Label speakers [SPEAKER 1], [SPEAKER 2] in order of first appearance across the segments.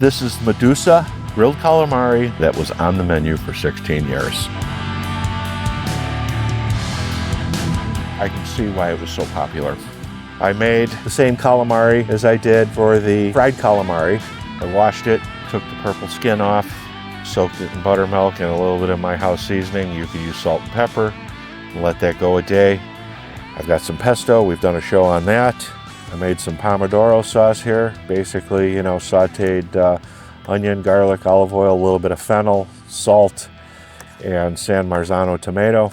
[SPEAKER 1] This is Medusa grilled calamari that was on the menu for 16 years. I can see why it was so popular. I made the same calamari as I did for the fried calamari. I washed it, took the purple skin off, soaked it in buttermilk and a little bit of my house seasoning. You can use salt and pepper and let that go a day. I've got some pesto. We've done a show on that. I made some Pomodoro sauce here. Basically, sauteed onion, garlic, olive oil, a little bit of fennel, salt, and San Marzano tomato.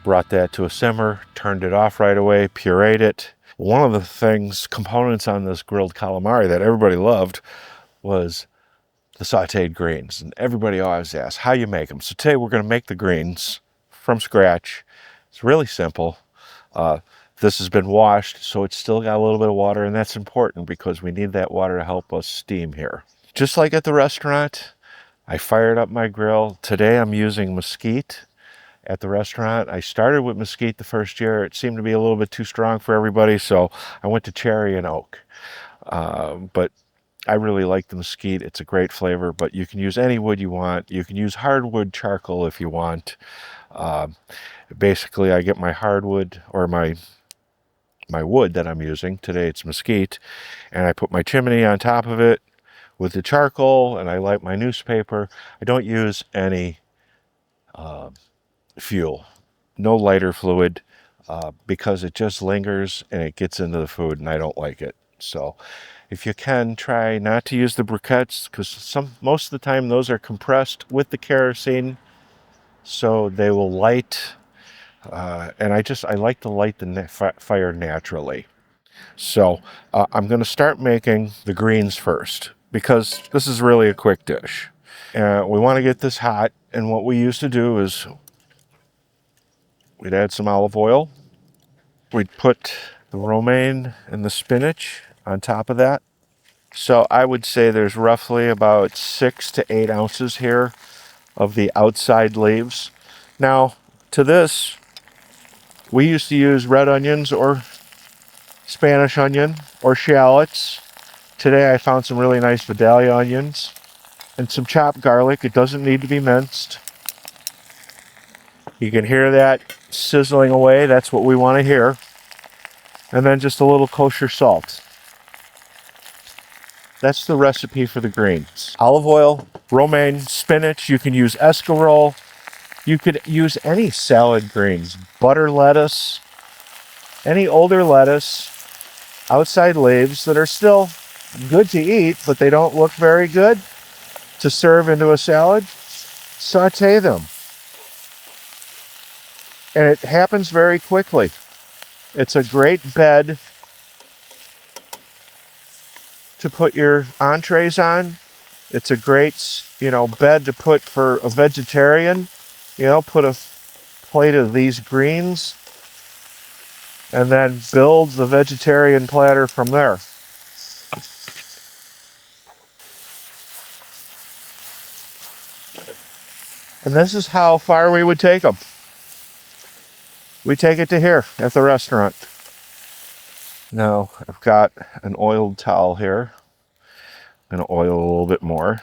[SPEAKER 1] Brought that to a simmer, turned it off right away, pureed it. One of the components on this grilled calamari that everybody loved was the sauteed greens. And everybody always asks how you make them. So today we're going to make the greens from scratch. It's really simple. This has been washed, so it's still got a little bit of water, and that's important because we need that water to help us steam here. Just like at the restaurant, I fired up my grill. Today I'm using Mesquite. At the restaurant, I started with Mesquite the first year. It seemed to be a little bit too strong for everybody, so I went to cherry and oak. But I really like the Mesquite. It's a great flavor, but you can use any wood you want. You can use hardwood charcoal if you want. Basically, I get my hardwood or my wood that I'm using. Today it's Mesquite, and I put my chimney on top of it with the charcoal, and I light my newspaper. I don't use any fuel, no lighter fluid, because it just lingers and it gets into the food, and I don't like it. So if you can, try not to use the briquettes, because most of the time those are compressed with the kerosene, so they will light. And I like to light the fire naturally. So I'm going to start making the greens first, because this is really a quick dish. We want to get this hot, and what we used to do is we'd add some olive oil. We'd put the romaine and the spinach on top of that. So I would say there's roughly about 6 to 8 ounces here of the outside leaves. Now, to this, we used to use red onions or Spanish onion or shallots. Today I found some really nice Vidalia onions and some chopped garlic. It doesn't need to be minced. You can hear that sizzling away. That's what we want to hear. And then just a little kosher salt. That's the recipe for the greens. Olive oil, romaine, spinach. You can use escarole. You could use any salad greens, butter lettuce, any older lettuce, outside leaves that are still good to eat, but they don't look very good to serve into a salad. Saute them. And it happens very quickly. It's a great bed to put your entrees on. It's a great, bed to put for a vegetarian. Put a plate of these greens and then build the vegetarian platter from there. And this is how far we would take them. We take it to here at the restaurant. Now I've got an oiled towel here. I'm going to oil a little bit more,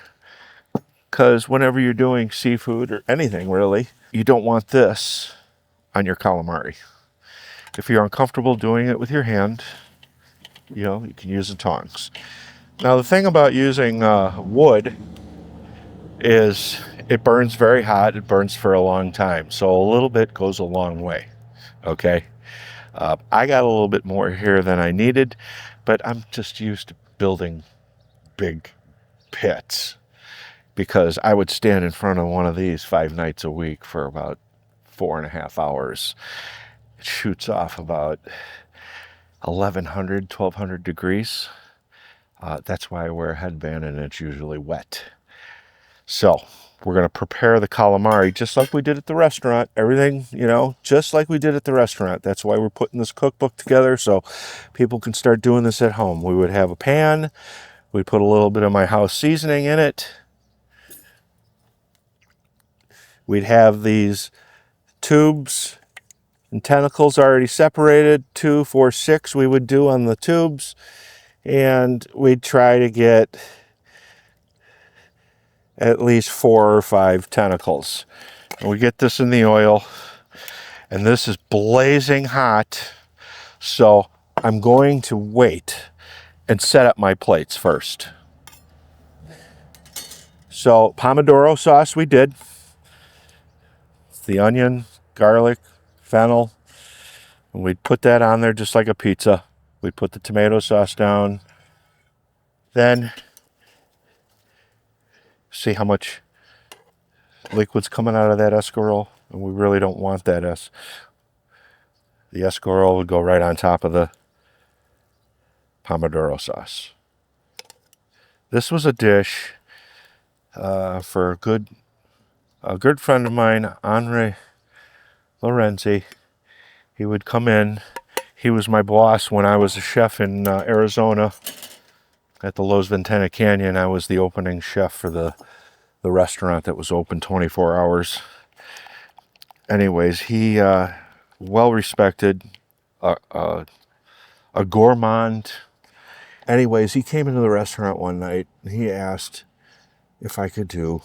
[SPEAKER 1] because whenever you're doing seafood or anything really, you don't want this on your calamari. If you're uncomfortable doing it with your hand, you can use the tongs. Now the thing about using wood is it burns very hot. It burns for a long time. So a little bit goes a long way. Okay. I got a little bit more here than I needed, but I'm just used to building big pits, because I would stand in front of one of these 5 nights a week for about 4.5 hours. It shoots off about 1,100 degrees. That's why I wear a headband, and it's usually wet. So we're going to prepare the calamari just like we did at the restaurant. Everything, just like we did at the restaurant. That's why we're putting this cookbook together, so people can start doing this at home. We would have a pan. We'd put a little bit of my house seasoning in it. We'd have these tubes and tentacles already separated. 2, 4, 6 we would do on the tubes. And we'd try to get at least 4 or 5 tentacles. And we get this in the oil, and this is blazing hot. So I'm going to wait and set up my plates first. So Pomodoro sauce we did. It's the onion, garlic, fennel, and we'd put that on there just like a pizza. We'd put the tomato sauce down. Then see how much liquid's coming out of that escarole, and we really don't want that. The escarole would go right on top of the Pomodoro sauce. This was a dish for a good friend of mine, Andre Lorenzi. He would come in. He was my boss when I was a chef in Arizona at the Los Ventana Canyon. I was the opening chef for the restaurant that was open 24 hours. Anyways, he well respected, a gourmand. Anyways, he came into the restaurant one night and he asked if I could do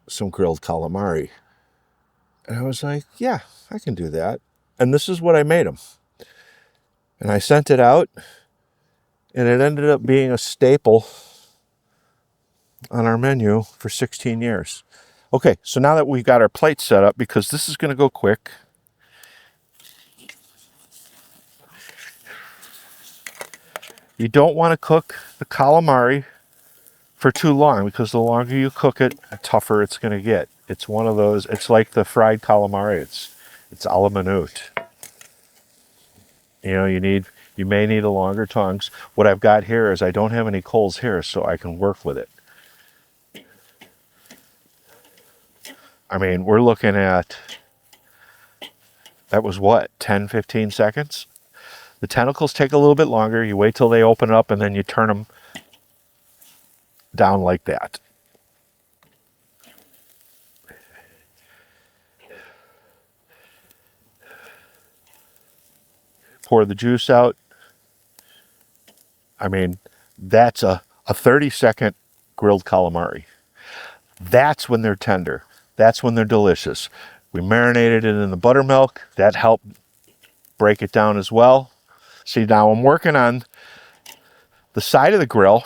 [SPEAKER 1] some grilled calamari. And I was like, yeah, I can do that. And this is what I made him. And I sent it out, and it ended up being a staple on our menu for 16 years. Okay, so now that we've got our plate set up, because this is going to go quick, you don't want to cook the calamari for too long, because the longer you cook it, the tougher it's going to get. It's one of those, it's like the fried calamari. It's a la minute. You know, you may need a longer tongs. What I've got here is I don't have any coals here, so I can work with it. I mean, we're looking at, that was what, 10, 15 seconds? The tentacles take a little bit longer. You wait till they open up, and then you turn them down like that. Pour the juice out. I mean, that's a 30-second grilled calamari. That's when they're tender. That's when they're delicious. We marinated it in the buttermilk. That helped break it down as well. See, now I'm working on the side of the grill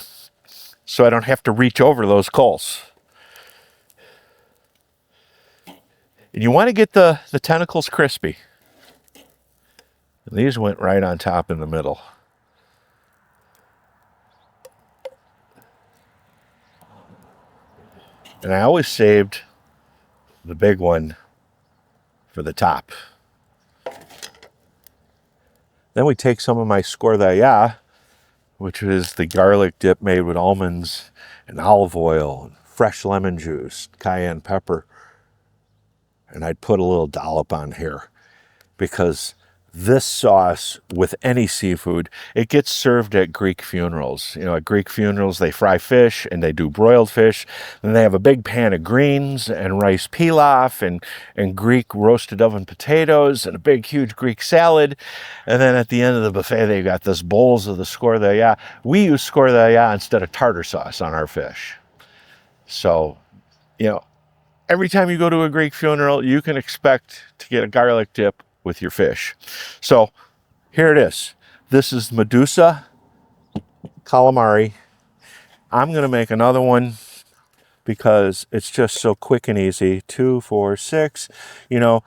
[SPEAKER 1] so I don't have to reach over those coals. And you want to get the tentacles crispy. And these went right on top in the middle. And I always saved the big one for the top. Then we take some of my scordaia, which is the garlic dip made with almonds and olive oil, and fresh lemon juice, cayenne pepper. And I'd put a little dollop on here, because this sauce with any seafood, it gets served at Greek funerals. You know, at Greek funerals, they fry fish and they do broiled fish. Then they have a big pan of greens and rice pilaf and Greek roasted oven potatoes and a big, huge Greek salad. And then at the end of the buffet, they got this bowls of the scordaia. We use scordaia instead of tartar sauce on our fish. So, you know, every time you go to a Greek funeral, you can expect to get a garlic dip with your fish. So here it is. This is Medusa calamari. I'm going to make another one because it's just so quick and easy. 2, 4, 6. You know,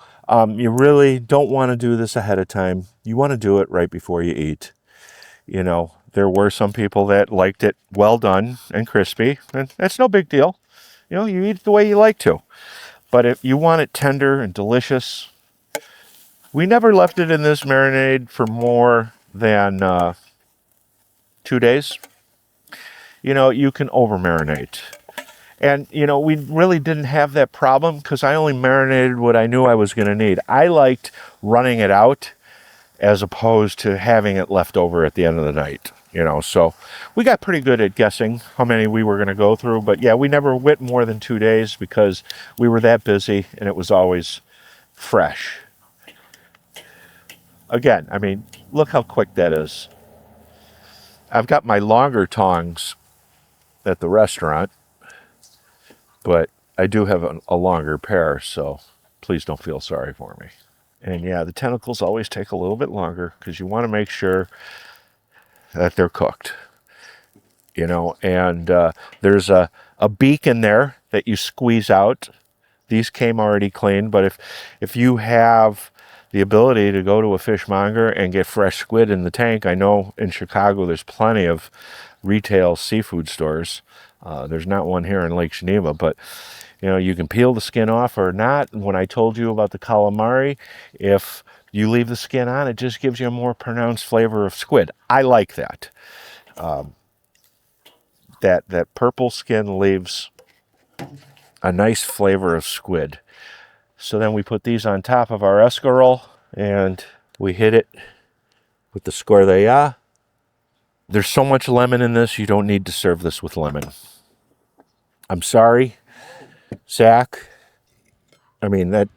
[SPEAKER 1] you really don't want to do this ahead of time. You want to do it right before you eat. You know, there were some people that liked it well done and crispy, and that's no big deal. You know, you eat it the way you like to. But if you want it tender and delicious, we never left it in this marinade for more than 2 days. You know, you can over marinate. And, you know, we really didn't have that problem because I only marinated what I knew I was going to need. I liked running it out as opposed to having it left over at the end of the night. You know, so we got pretty good at guessing how many we were going to go through. But yeah, we never went more than 2 days because we were that busy and it was always fresh. Again, I mean, look how quick that is. I've got my longer tongs at the restaurant. but I do have a longer pair, so please don't feel sorry for me. And yeah, the tentacles always take a little bit longer because you want to make sure that they're cooked. You know, and there's a beak in there that you squeeze out. These came already cleaned, but if you have the ability to go to a fishmonger and get fresh squid in the tank, I know in Chicago there's plenty of retail seafood stores. There's not one here in Lake Geneva, but you know, you can peel the skin off or not. When I told you about the calamari, if you leave the skin on, it just gives you a more pronounced flavor of squid. I like that. That purple skin leaves a nice flavor of squid. So then we put these on top of our escarole and we hit it with the scordeya. There's so much lemon in this, you don't need to serve this with lemon. I'm sorry, Zach. I mean, that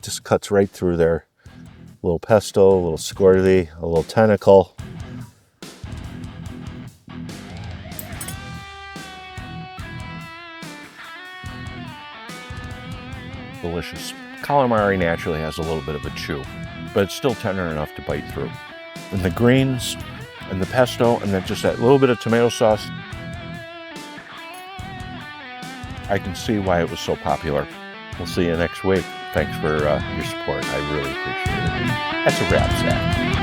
[SPEAKER 1] just cuts right through there. A little pesto, a little scordy, a little tentacle. Delicious. Calamari naturally has a little bit of a chew, but it's still tender enough to bite through. And the greens and the pesto and then just that little bit of tomato sauce, I can see why it was so popular. We'll see you next week. Thanks for your support. I really appreciate it. That's a wrap, Zach.